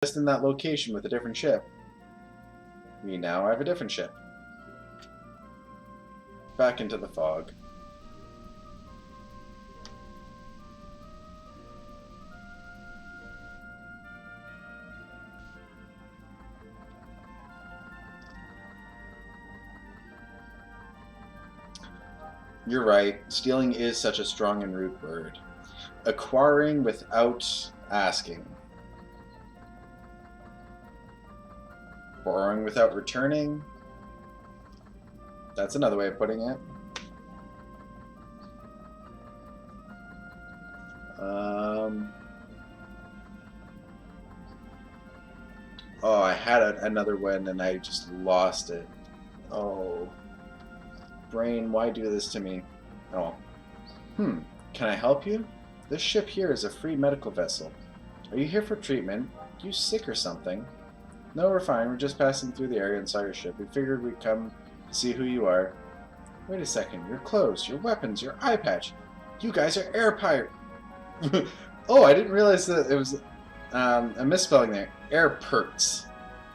just in that location with a different ship. We now have a different ship. Back into the fog. You're right, stealing is such a strong and rude word. Acquiring without asking. Borrowing without returning. That's another way of putting it. Oh, I had another one and I just lost it. Oh. Brain, why do this to me? Oh. Can I help you? This ship here is a free medical vessel. Are you here for treatment? Are you sick or something? No, we're fine. We're just passing through the area and saw your ship. We figured we'd come to see who you are. Wait a second. Your clothes, your weapons, your eye patch. You guys are air pirate. Oh, I didn't realize that it was a misspelling there. Air perks.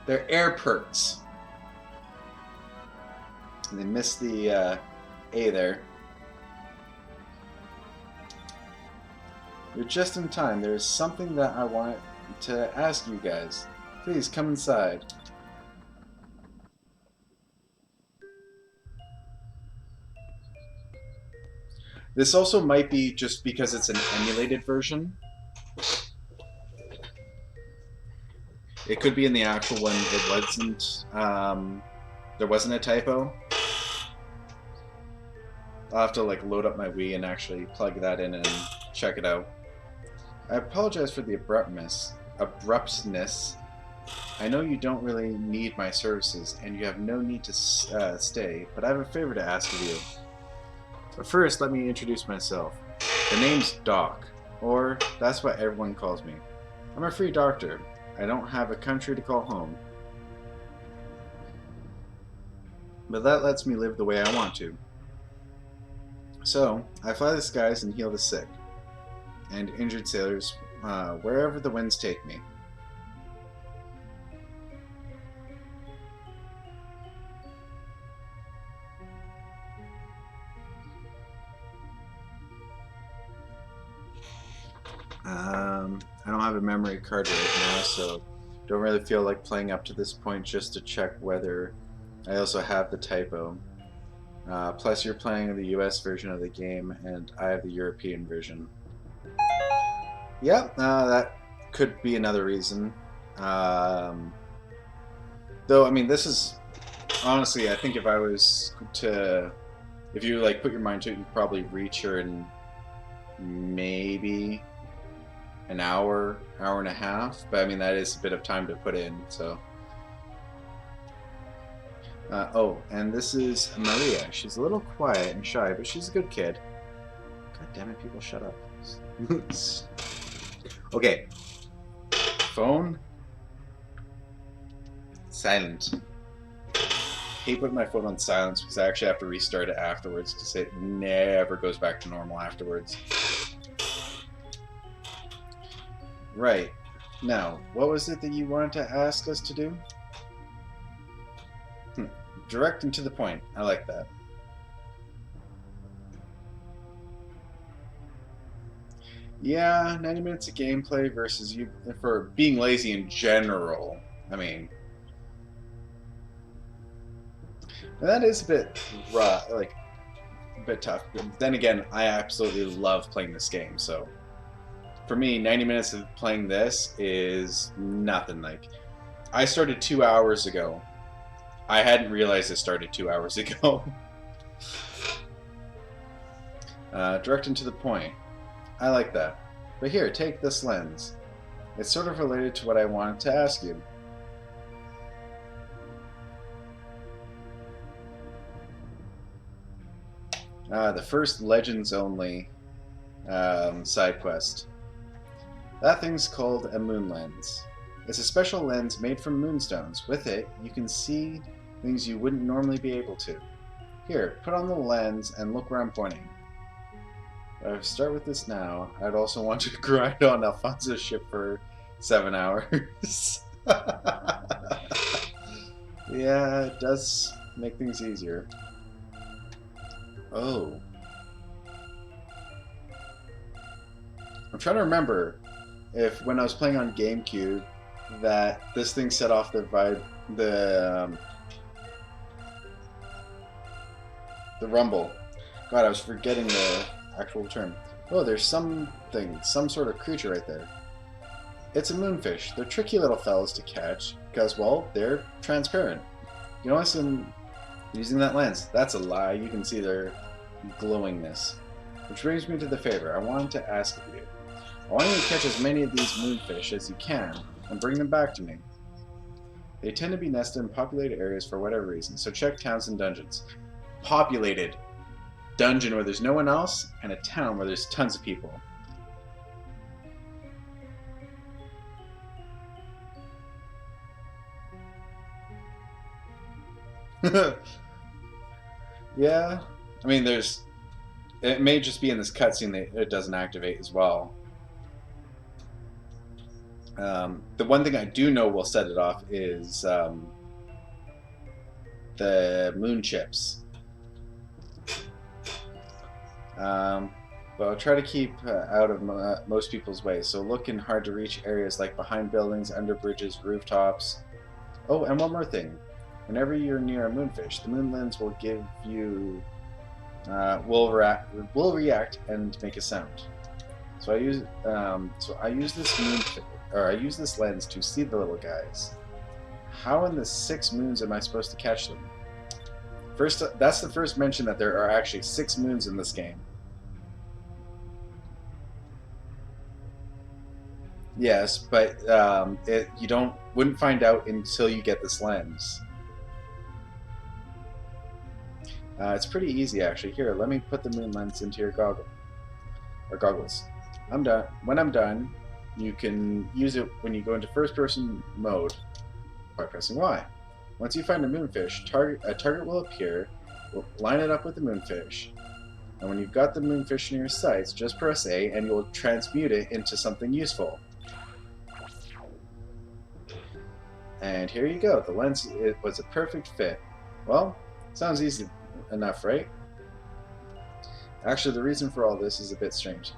They're air perks. They missed the A there. You're just in time. There's something that I want to ask you guys. Please come inside. This also might be just because it's an emulated version. It could be in the actual one it wasn't. There wasn't a typo. I'll have to load up my Wii and actually plug that in and check it out. I apologize for the abruptness. I know you don't really need my services, and you have no need to stay, but I have a favor to ask of you. But first, let me introduce myself. The name's Doc, or that's what everyone calls me. I'm a free doctor. I don't have a country to call home. But that lets me live the way I want to. So, I fly the skies and heal the sick and injured sailors wherever the winds take me. I don't have a memory card right now, so don't really feel like playing up to this point just to check whether I also have the typo. Plus, you're playing the US version of the game, and I have the European version. Yeah, that could be another reason. Though, I mean, this is honestly, I think if I was to, if you put your mind to it, you'd probably reach her in maybe an hour, hour and a half. But I mean, that is a bit of time to put in, so. Oh, and this is Maria. She's a little quiet and shy, but she's a good kid. God damn it, people, shut up. Okay. Phone. Silent. Hate putting my phone on silence because I actually have to restart it afterwards because it never goes back to normal afterwards. Right. Now, what was it that you wanted to ask us to do? Direct and to the point. I like that. Yeah, 90 minutes of gameplay versus you for being lazy in general. I mean, that is a bit rough, a bit tough. But then again, I absolutely love playing this game, so for me, 90 minutes of playing this is nothing. I started 2 hours ago. I hadn't realized it started 2 hours ago. Direct and to the point. I like that. But here, take this lens. It's sort of related to what I wanted to ask you. The first Legends Only side quest. That thing's called a moon lens. It's a special lens made from moonstones. With it, you can see things you wouldn't normally be able to. Here, put on the lens and look where I'm pointing. If I start with this now, I'd also want to grind on Alfonso's ship for 7 hours. Yeah, it does make things easier. Oh. I'm trying to remember if when I was playing on GameCube that this thing set off the rumble. God, I was forgetting the actual term. Oh, there's some sort of creature right there. It's a moonfish. They're tricky little fellas to catch because, well, they're transparent. You notice them using that lens. That's a lie. You can see their glowingness. Which brings me to the favor I wanted to ask of you. I want you to catch as many of these moonfish as you can and bring them back to me. They tend to be nested in populated areas for whatever reason, so check towns and dungeons. Populated dungeon where there's no one else, and a town where there's tons of people. Yeah, I mean, it may just be in this cutscene that it doesn't activate as well. The one thing I do know will set it off is the moon chips. But I'll try to keep out of most people's way, so look in hard to reach areas like behind buildings, under bridges, rooftops. Oh, and one more thing. Whenever you're near a moonfish, the moon lens will give you will react and make a sound. So I use this lens to see the little guys. How in the 6 moons am I supposed to catch them? First, that's the first mention that there are actually 6 moons in this game. Yes, but you wouldn't find out until you get this lens. It's pretty easy actually. Here, let me put the moon lens into your goggles. I'm done. When I'm done, you can use it when you go into first-person mode by pressing Y. Once you find a moonfish, a target will appear. We'll line it up with the moonfish, and when you've got the moonfish in your sights, just press A, and you'll transmute it into something useful. And here you go. The lens was a perfect fit. Well, sounds easy enough, right? Actually, the reason for all this is a bit strange.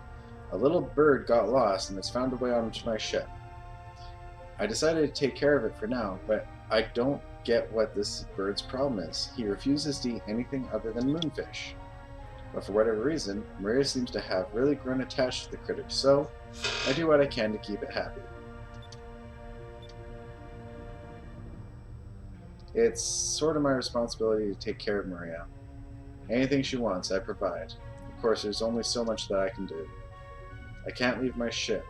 A little bird got lost and has found a way onto my ship. I decided to take care of it for now, but I don't get what this bird's problem is. He refuses to eat anything other than moonfish. But for whatever reason, Maria seems to have really grown attached to the critter, so I do what I can to keep it happy. It's sort of my responsibility to take care of Maria. Anything she wants, I provide. Of course, there's only so much that I can do. I can't leave my ship.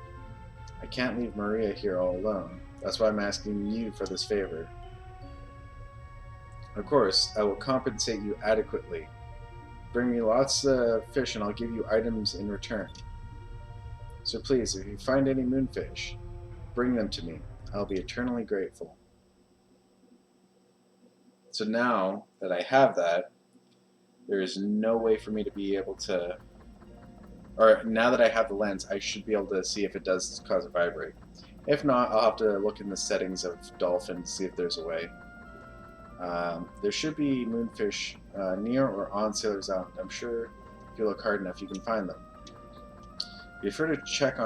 I can't leave Maria here all alone. That's why I'm asking you for this favor. Of course, I will compensate you adequately. Bring me lots of fish and I'll give you items in return. So please, if you find any moonfish, bring them to me. I'll be eternally grateful. So now that I have that, there is no way for me to be able to... Or now that I have the lens, I should be able to see if it does cause a vibrate. If not, I'll have to look in the settings of Dolphin to see if there's a way. There should be moonfish near or on Sailor's Island. I'm sure if you look hard enough, you can find them. Be sure to check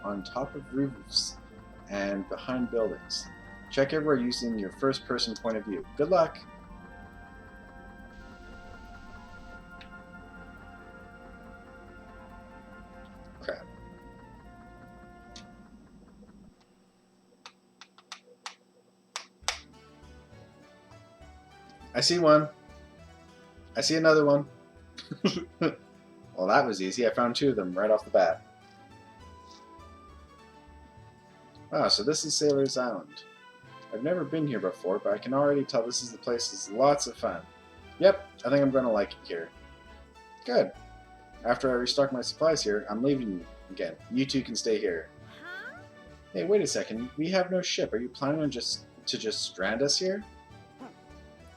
on top of roofs and behind buildings. Check everywhere using your first-person point of view. Good luck! Crap. I see one. I see another one. Well, that was easy. I found 2 of them right off the bat. Ah, so this is Sailor's Island. I've never been here before, but I can already tell this is the place is lots of fun. Yep, I think I'm going to like it here. Good. After I restock my supplies here, I'm leaving you again. You 2 can stay here. Huh? Hey, wait a second. We have no ship. Are you planning on just strand us here?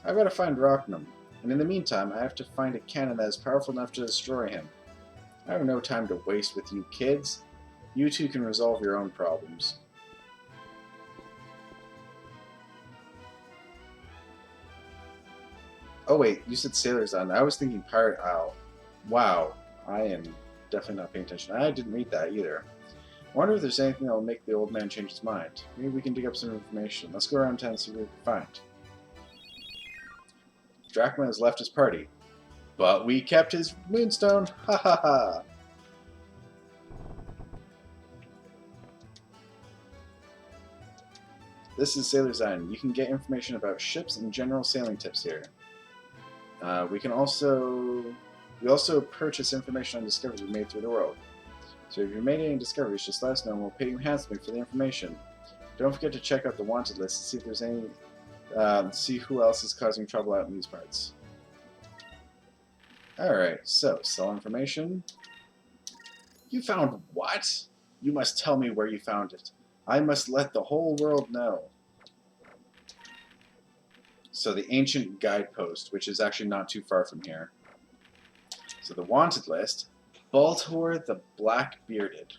I've got to find Rocknum, and in the meantime, I have to find a cannon that is powerful enough to destroy him. I have no time to waste with you kids. You two can resolve your own problems. Oh wait, you said Sailor's Island. I was thinking Pirate Isle. Wow, I am definitely not paying attention. I didn't read that either. I wonder if there's anything that will make the old man change his mind. Maybe we can dig up some information. Let's go around town and see what we can find. Drachma has left his party, but we kept his moonstone. Ha ha ha! This is Sailor's Island. You can get information about ships and general sailing tips here. We also purchase information on discoveries we made through the world. So if you made any discoveries, just let us know and we'll pay you handsomely for the information. Don't forget to check out the wanted list to see if there's any, see who else is causing trouble out in these parts. Alright, so, sell information. You found what? You must tell me where you found it. I must let the whole world know. So the ancient guidepost, which is actually not too far from here. So the wanted list, Baltor the Black-Bearded.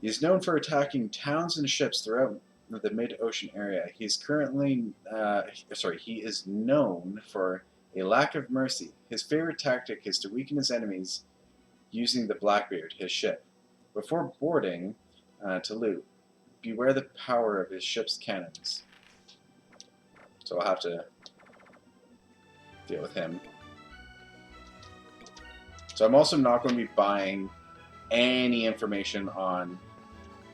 He is known for attacking towns and ships throughout the mid-ocean area. He is known for a lack of mercy. His favorite tactic is to weaken his enemies using the Blackbeard, his ship. Before boarding to loot, beware the power of his ship's cannons. So I'll have to deal with him. So I'm also not going to be buying any information on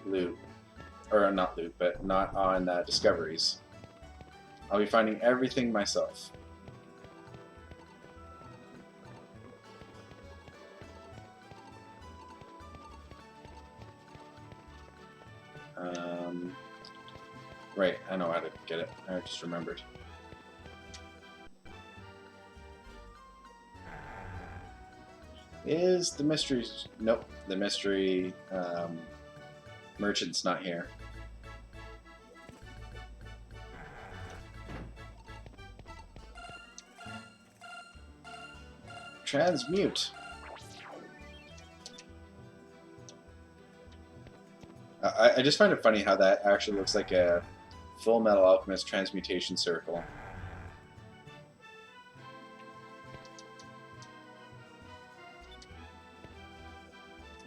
loot. Or not loot, but not on discoveries. I'll be finding everything myself. Right, I know how to get it. I just remembered. Is the mystery... Nope, the mystery merchant's not here. Transmute. I just find it funny how that actually looks like a Full Metal Alchemist transmutation circle.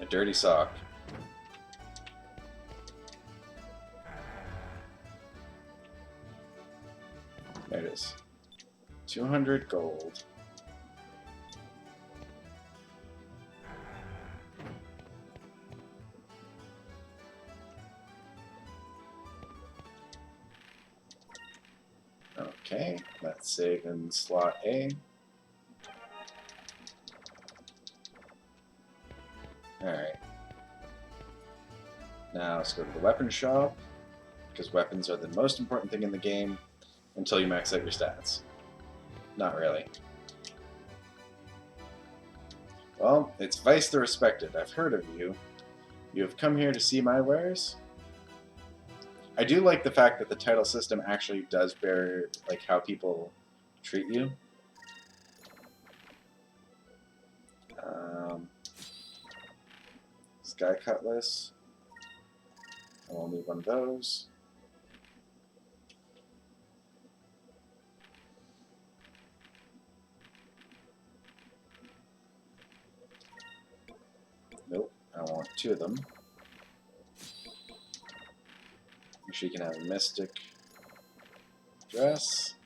A dirty sock. There it is. 200 gold. Okay, let's save in slot A. Alright. Now let's go to the weapon shop, because weapons are the most important thing in the game until you max out your stats. Not really. Well, it's Vice the Respected. I've heard of you. You have come here to see my wares? I do like the fact that the title system actually does bear like how people treat you. Sky Cutlass. I will need one of those. Nope, I want two of them. She can have a mystic dress,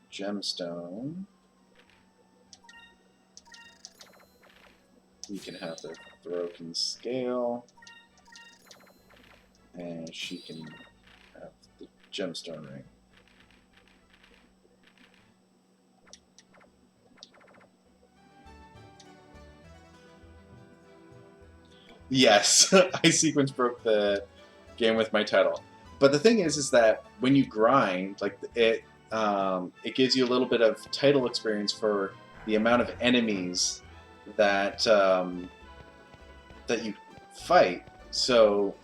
gemstone. You can have the broken scale, and she can have the gemstone ring. Yes, I sequence broke the game with my title. But the thing is that when you grind, like it gives you a little bit of title experience for the amount of enemies that that you fight. So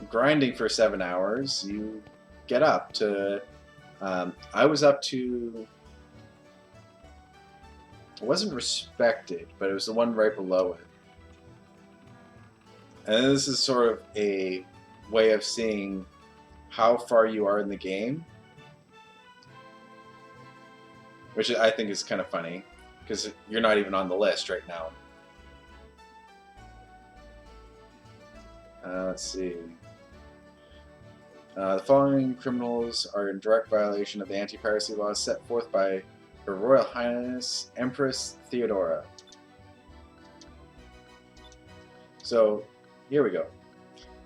grinding for 7 hours, you get up to. I was up to. It wasn't respected, but it was the one right below it. And this is sort of a way of seeing how far you are in the game, which I think is kind of funny, because you're not even on the list right now. Let's see. The following criminals are in direct violation of the anti-piracy laws set forth by Her Royal Highness Empress Theodora. So, here we go.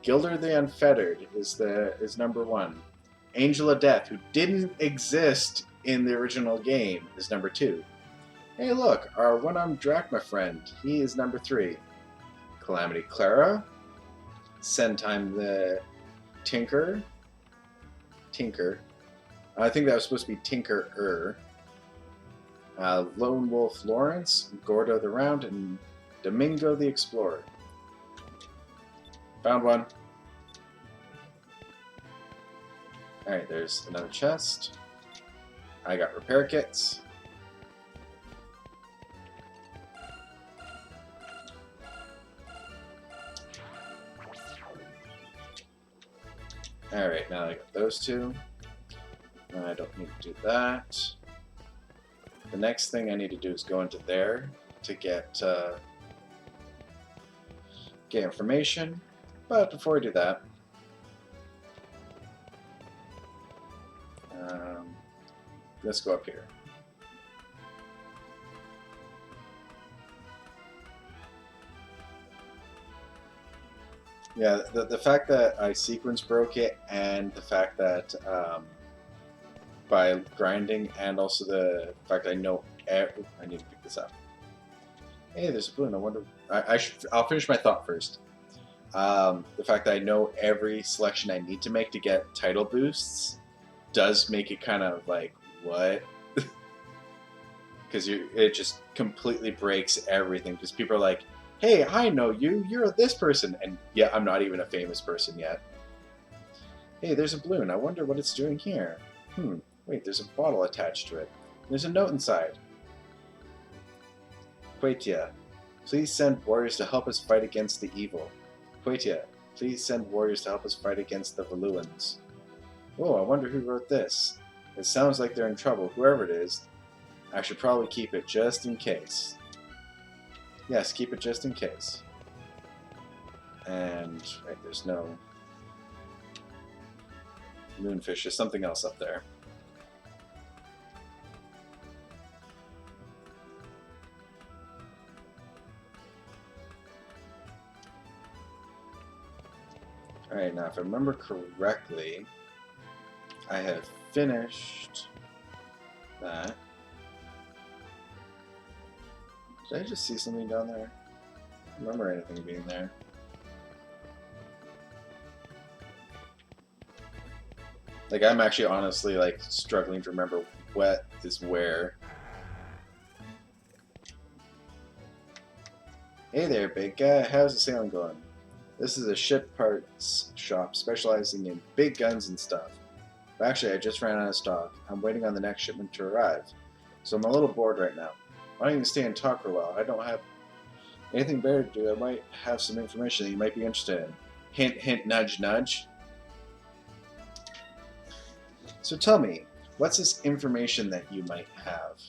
Gilder the Unfettered is number 1. Angel of Death, who didn't exist in the original game, is number 2. Hey look, our one-armed drachma friend, he is number 3. Calamity Clara, Sentime the Tinker, I think that was supposed to be Tinker-er. Lone Wolf Lawrence, Gordo the Round, and Domingo the Explorer. Found one. Alright, there's another chest. I got repair kits. Alright, now I got those two. I don't need to do that. The next thing I need to do is go into there to get information. But before I do that, let's go up here. Yeah, the fact that I sequence broke it, and the fact that by grinding, and also the fact I know I need to pick this up. Hey, there's a balloon. I wonder. I'll finish my thought first. The fact that I know every selection I need to make to get title boosts does make it kind of like, what? Because it just completely breaks everything. Because people are like, hey, I know you. You're this person. And yeah, I'm not even a famous person yet. Hey, there's a balloon. I wonder what it's doing here. Wait, there's a bottle attached to it. There's a note inside. Quatia, please send warriors to help us fight against the evil. Quatia, please send warriors to help us fight against the Valuans. Oh, I wonder who wrote this. It sounds like they're in trouble, whoever it is. I should probably keep it just in case. Yes, keep it just in case. And, right, there's no moonfish. There's something else up there. Alright, now if I remember correctly, I have finished that. Did I just see something down there? I don't remember anything being there. Like, I'm actually honestly like struggling to remember what is where. Hey there, big guy. How's the sailing going? This is a ship parts shop specializing in big guns and stuff. But actually, I just ran out of stock. I'm waiting on the next shipment to arrive. So I'm a little bored right now. Why don't you stay and talk for a while? I don't have anything better to do. I might have some information that you might be interested in. Hint, hint, nudge, nudge. So tell me, what's this information that you might have?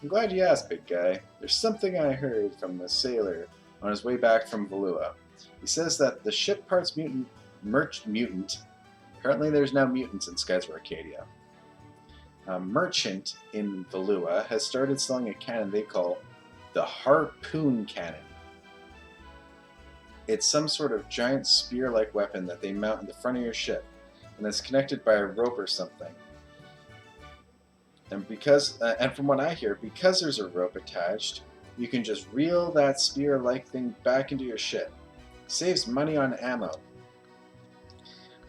I'm glad you asked, big guy. There's something I heard from a sailor on his way back from Valua. He says that the ship parts mutant. Apparently there's now mutants in Skies of Arcadia. A merchant in Valua has started selling a cannon they call the Harpoon Cannon. It's some sort of giant spear-like weapon that they mount in the front of your ship, and it's connected by a rope or something. And and from what I hear, because there's a rope attached, you can just reel that spear-like thing back into your ship. Saves money on ammo.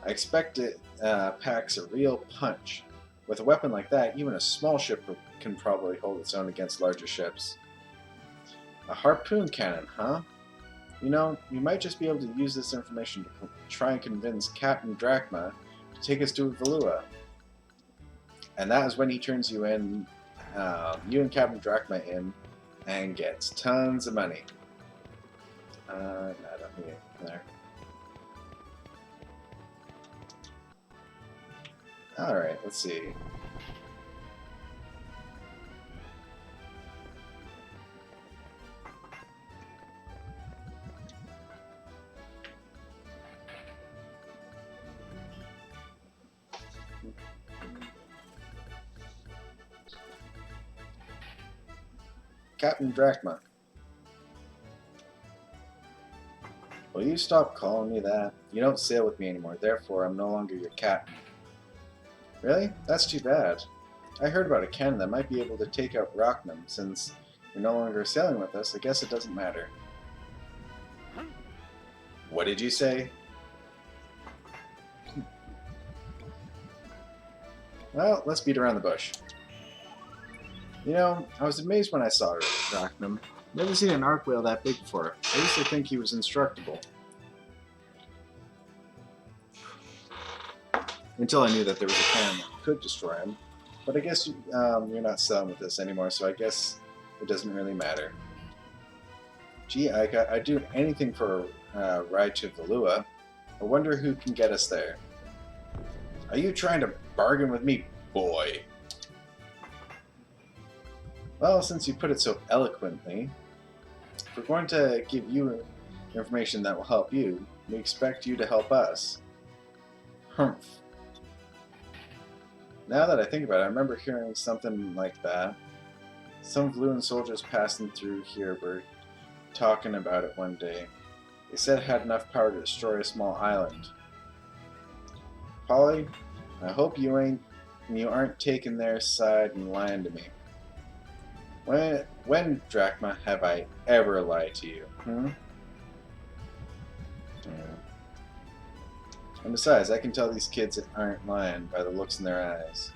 I expect it packs a real punch. With a weapon like that, even a small ship can probably hold its own against larger ships. A harpoon cannon, huh? You know, we might just be able to use this information to try and convince Captain Drachma to take us to Valua. And that is when he turns you in, you and Captain Drachma in, and gets tons of money. No, I don't need it there. Alright, let's see. Captain Drachma. Will you stop calling me that? You don't sail with me anymore, therefore I'm no longer your captain. Really? That's too bad. I heard about a cannon that might be able to take out Rocknum. Since you're no longer sailing with us, I guess it doesn't matter. What did you say? Well, let's beat around the bush. You know, I was amazed when I saw Rocknum. Never seen an arc whale that big before. I used to think he was indestructible. Until I knew that there was a cannon that could destroy him. But I guess you're not selling with this anymore, so I guess it doesn't really matter. Gee, I'd do anything for a ride to Valua. I wonder who can get us there. Are you trying to bargain with me, boy? Well, since you put it so eloquently, if we're going to give you information that will help you, we expect you to help us. Humph. Now that I think about it, I remember hearing something like that. Some Valuan soldiers passing through here were talking about it one day. They said it had enough power to destroy a small island. Polly, I hope you aren't taking their side and lying to me. When, Drachma, have I ever lied to you? And besides, I can tell these kids aren't lying by the looks in their eyes.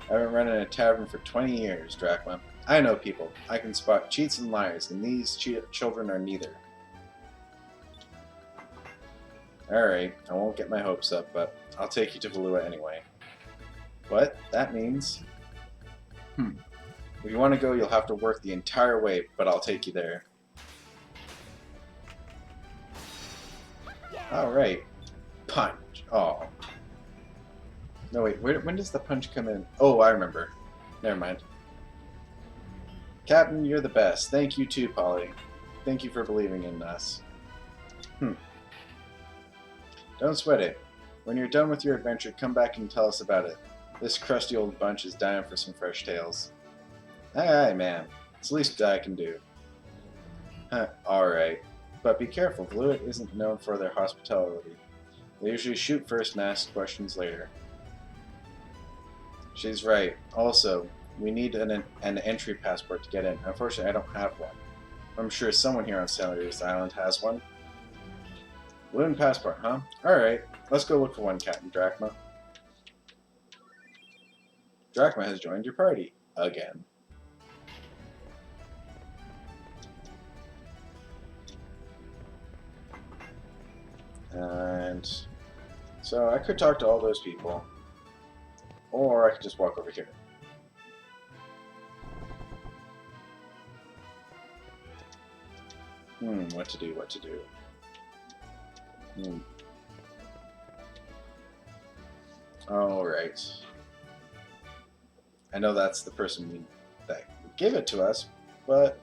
I haven't run in a tavern for 20 years, Drachma. I know people. I can spot cheats and liars, and these children are neither. Alright, I won't get my hopes up, but I'll take you to Valua anyway. What? That means? If you want to go, you'll have to work the entire way, but I'll take you there. Alright. Punch. Oh. No, wait. When does the punch come in? Oh, I remember. Never mind. Captain, you're the best. Thank you too, Polly. Thank you for believing in us. Don't sweat it. When you're done with your adventure, come back and tell us about it. This crusty old bunch is dying for some fresh tales. Aye, aye, man. It's the least I can do. Alright. But be careful, Valua isn't known for their hospitality. They usually shoot first and ask questions later. She's right. Also, we need an entry passport to get in. Unfortunately, I don't have one. I'm sure someone here on Sailor's Island has one. Balloon passport, huh? Alright, let's go look for one, Captain Drachma. Drachma has joined your party. Again. And so I could talk to all those people, or I could just walk over here. What to do, what to do. Alright. I know that's the person that would give it to us, but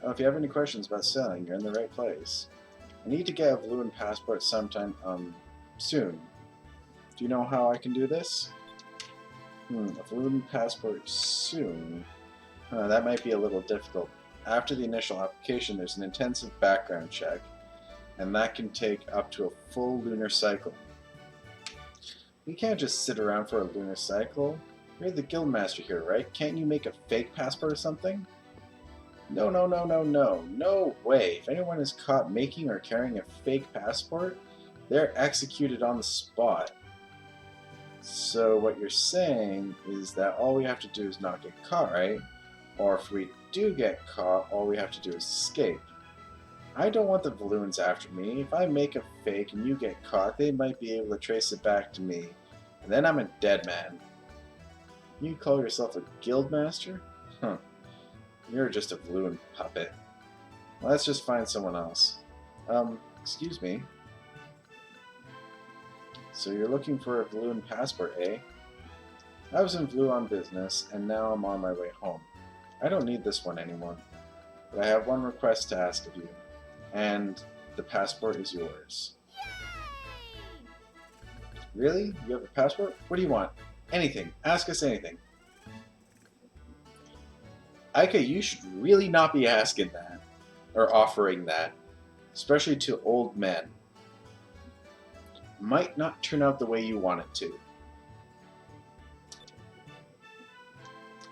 if you have any questions about sailing, you're in the right place. I need to get a Valuan passport sometime soon. Do you know how I can do this? A Valuan passport soon? That might be a little difficult. After the initial application, there's an intensive background check, and that can take up to a full lunar cycle. You can't just sit around for a lunar cycle. You're the guildmaster here, right? Can't you make a fake passport or something? No, no, no, no, no. No way. If anyone is caught making or carrying a fake passport, they're executed on the spot. So what you're saying is that all we have to do is not get caught, right? Or if we do get caught, all we have to do is escape. I don't want the Valuans after me. If I make a fake and you get caught, they might be able to trace it back to me. And then I'm a dead man. You call yourself a guildmaster? Huh. You're just a balloon puppet. Let's just find someone else. Excuse me. So you're looking for a balloon passport, eh? I was in Blue on business, and now I'm on my way home. I don't need this one anymore, but I have one request to ask of you, and the passport is yours. Really? You have a passport? What do you want? Anything. Ask us anything. Ika, you should really not be asking that, or offering that, especially to old men. Might not turn out the way you want it to.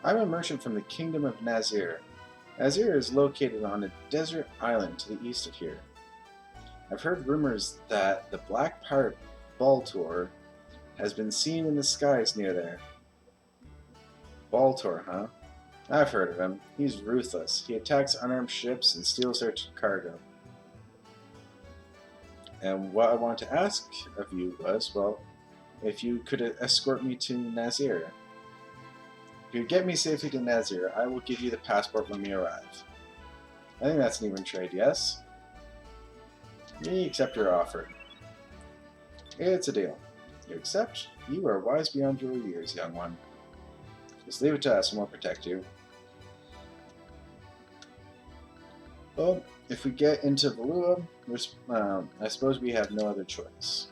I'm a merchant from the Kingdom of Nazir. Nazir is located on a desert island to the east of here. I've heard rumors that the Black Pirate Baltor has been seen in the skies near there. Baltor, huh? I've heard of him. He's ruthless. He attacks unarmed ships and steals their cargo. And what I wanted to ask of you was, well, if you could escort me to Nazir. If you get me safely to Nazir, I will give you the passport when we arrive. I think that's an even trade, yes? Me accept your offer. It's a deal. You accept? You are wise beyond your years, young one. Just leave it to us and we'll protect you. Well, if we get into Valua, I suppose we have no other choice.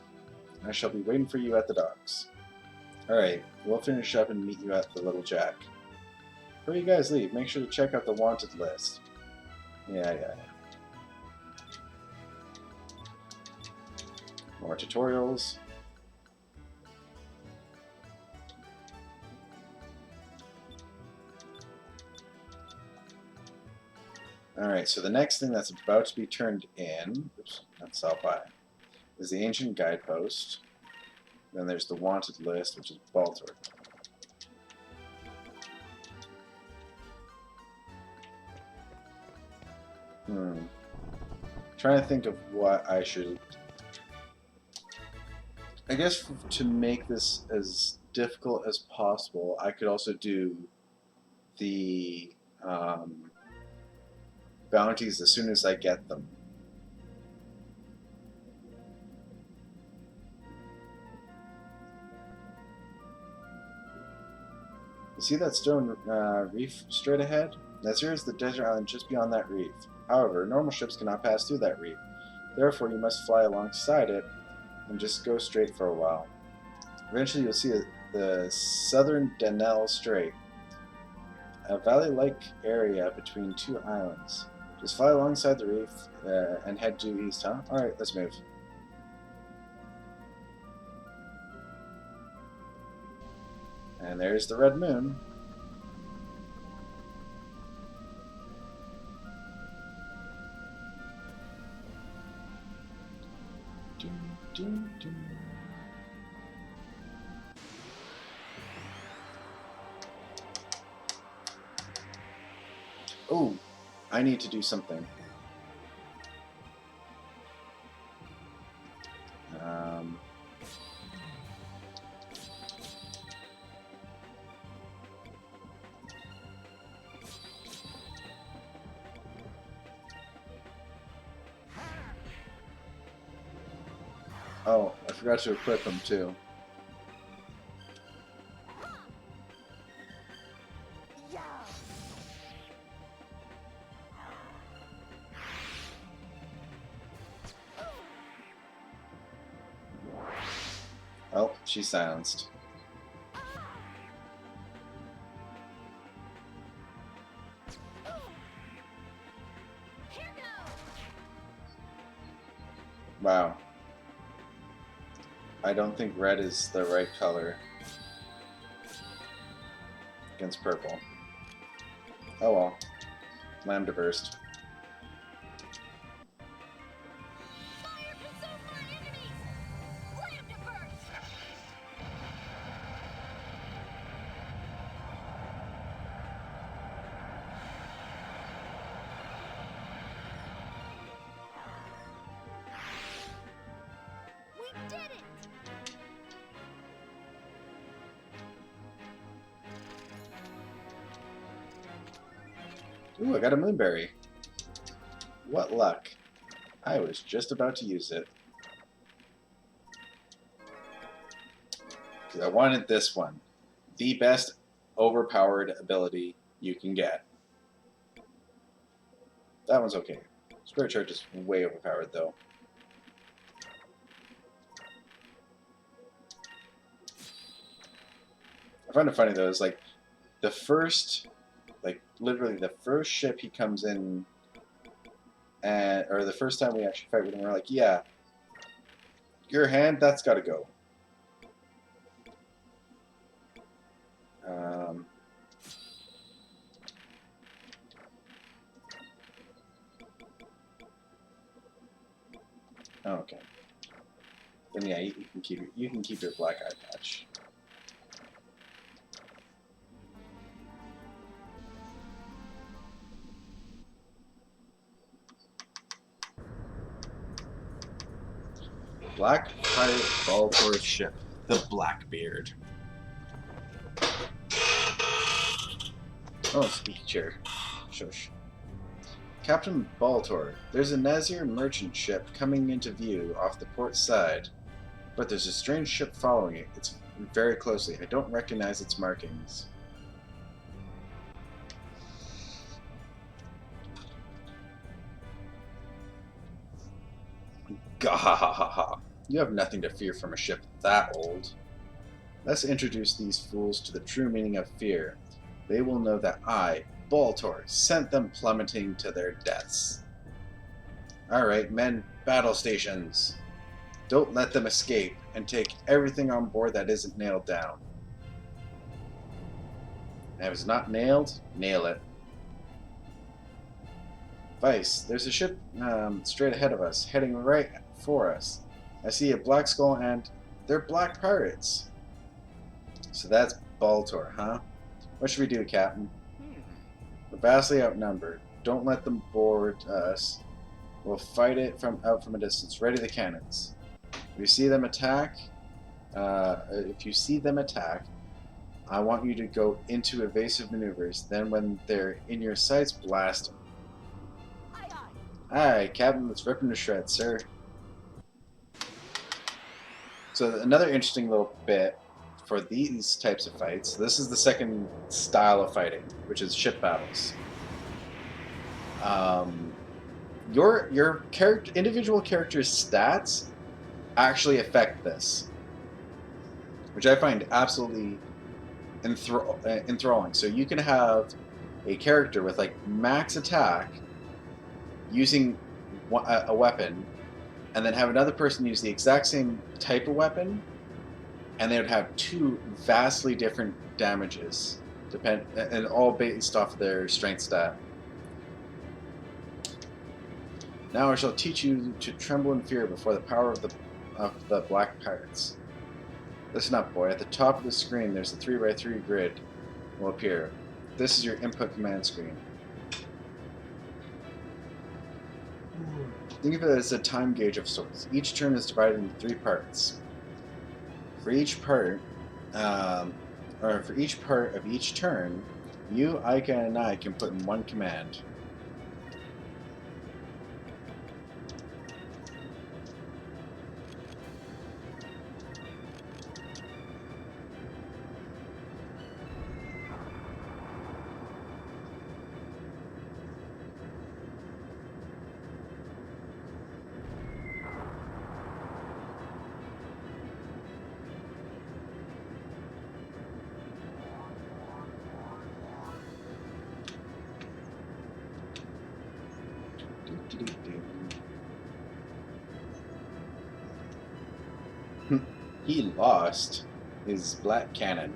I shall be waiting for you at the docks. Alright, we'll finish up and meet you at the Little Jack. Before you guys leave, make sure to check out the wanted list. Yeah. More tutorials. Alright, so the next thing that's about to be turned in, oops, that's out by, is the ancient guidepost. Then there's the wanted list, which is Baltor. Trying to think of what I should... I guess to make this as difficult as possible, I could also do the bounties as soon as I get them. You see that stone reef straight ahead? Nazir is the desert island just beyond that reef. However, normal ships cannot pass through that reef. Therefore, you must fly alongside it and just go straight for a while. Eventually, you'll see the southern Denel Strait, a valley-like area between two islands. Just fly alongside the reef and head due east, huh? Alright, let's move. And there's the red moon. Oh, I need to do something. Oh, I forgot to equip him too. Oh, she's silenced. Wow. I don't think red is the right color against purple. Oh well. Lambda burst. Ooh, I got a moonberry. What luck. I was just about to use it. Because I wanted this one. The best overpowered ability you can get. That one's okay. Spirit Charge is way overpowered, though. I find it funny, though, is like the first, like literally the first ship he comes in, and or the first time we actually fight with him, we're like, yeah, your hand, that's got to go. Okay. Then yeah, you can keep your black eye patch. Black Pirate Baltor's ship, the Blackbeard. Oh, speaky chair. Shush. Captain Baltor, there's a Nazir merchant ship coming into view off the port side, but there's a strange ship following it. It's very closely. I don't recognize its markings. Gahahaha. You have nothing to fear from a ship that old. Let's introduce these fools to the true meaning of fear. They will know that I, Baltor, sent them plummeting to their deaths. Alright, men, battle stations. Don't let them escape, and take everything on board that isn't nailed down. And if it's not nailed, nail it. Vice, there's a ship straight ahead of us, heading right for us. I see a black skull and they're black pirates. So that's Baltor, huh? What should we do, Captain? We're vastly outnumbered. Don't let them board us. We'll fight it out from a distance. Ready the cannons. If you see them attack, I want you to go into evasive maneuvers. Then when they're in your sights, blast them. Aye, Captain, let's rip them to shreds, sir. So another interesting little bit for these types of fights, this is the second style of fighting, which is ship battles. Your individual character's stats actually affect this, which I find absolutely enthralling. So you can have a character with like max attack using a weapon, and then have another person use the exact same type of weapon, and they would have two vastly different damages, and all based off their strength stat. Now I shall teach you to tremble in fear before the power of the black pirates. Listen up, boy. At the top of the screen, there's a 3x3 grid will appear. This is your input command screen. Think of it as a time gauge of sorts. Each turn is divided into 3 parts. For each part of each turn, you, Ica, and I can put in one command. He lost his black cannon.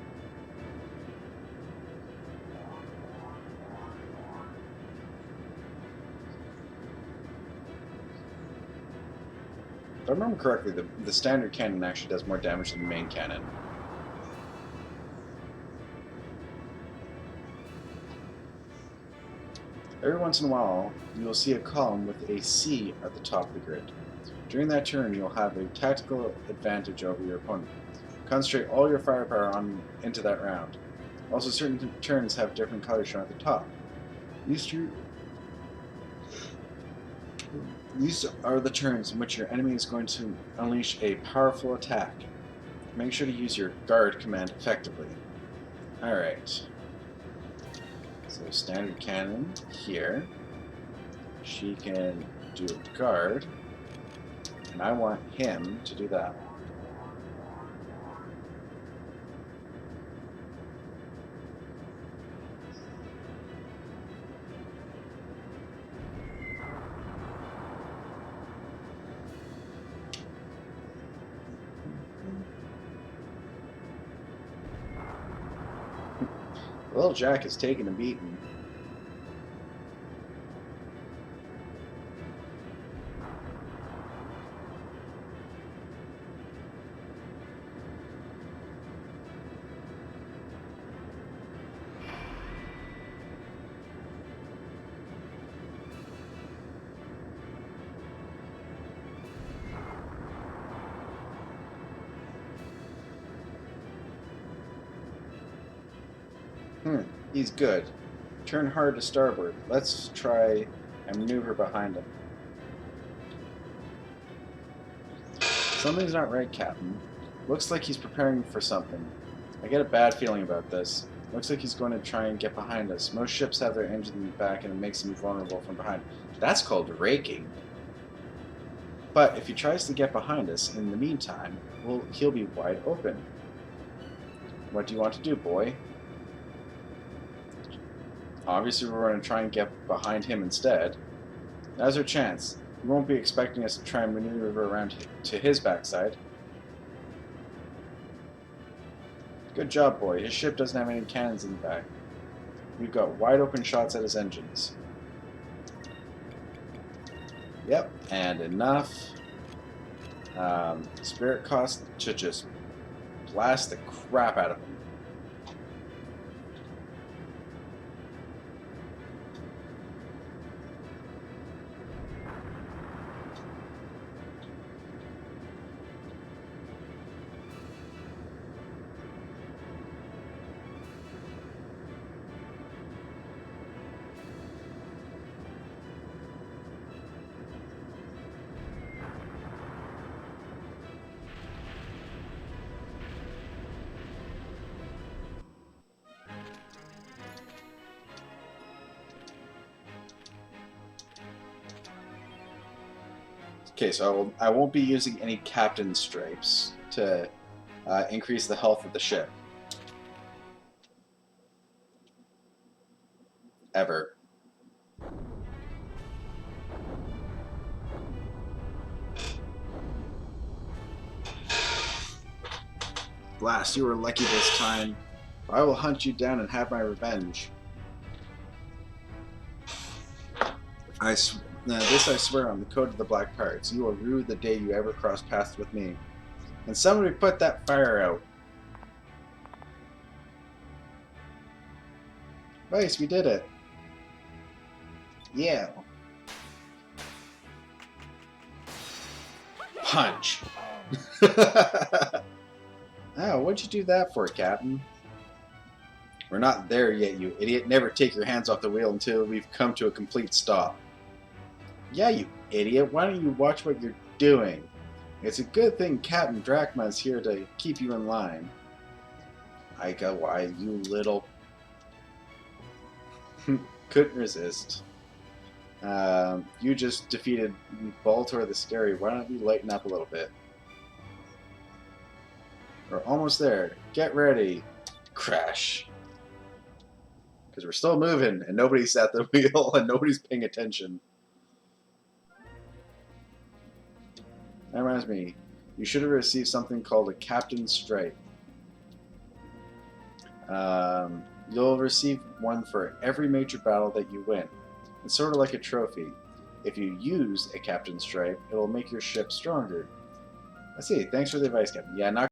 If I remember correctly, the standard cannon actually does more damage than the main cannon. Every once in a while, you will see a column with a C at the top of the grid. During that turn, you'll have a tactical advantage over your opponent. Concentrate all your firepower into that round. Also, certain turns have different colors shown at the top. These are the turns in which your enemy is going to unleash a powerful attack. Make sure to use your guard command effectively. Alright. So standard cannon here. She can do a guard. And I want him to do that. Little Jack has taken a beating. He's good. Turn hard to starboard. Let's try and maneuver behind him. Something's not right, Captain. Looks like he's preparing for something. I get a bad feeling about this. Looks like he's going to try and get behind us. Most ships have their engine back and it makes them vulnerable from behind. That's called raking. But if he tries to get behind us in the meantime, well, he'll be wide open. What do you want to do, boy? Obviously, we're going to try and get behind him instead. Now's our chance. He won't be expecting us to try and maneuver around to his backside. Good job, boy. His ship doesn't have any cannons in the back. We've got wide open shots at his engines. Yep, and enough spirit cost to just blast the crap out of him. Okay, so I won't be using any captain stripes to increase the health of the ship. Ever. Blast, you were lucky this time. I will hunt you down and have my revenge. This I swear on the code of the Black Pirates. You will rue the day you ever cross paths with me. And somebody put that fire out. Nice, we did it. Yeah. Punch. Oh, what'd you do that for, Captain? We're not there yet, you idiot. Never take your hands off the wheel until we've come to a complete stop. Yeah, you idiot. Why don't you watch what you're doing? It's a good thing Captain Drachma's here to keep you in line. I go, why, you little... Couldn't resist. You just defeated Baltor the Scary. Why don't you lighten up a little bit? We're almost there. Get ready. Crash. Because we're still moving, and nobody's at the wheel, and nobody's paying attention. That reminds me, you should have received something called a Captain's Stripe. You'll receive one for every major battle that you win. It's sort of like a trophy. If you use a Captain's Stripe, it'll make your ship stronger. I see. Thanks for the advice, Captain. Yeah, not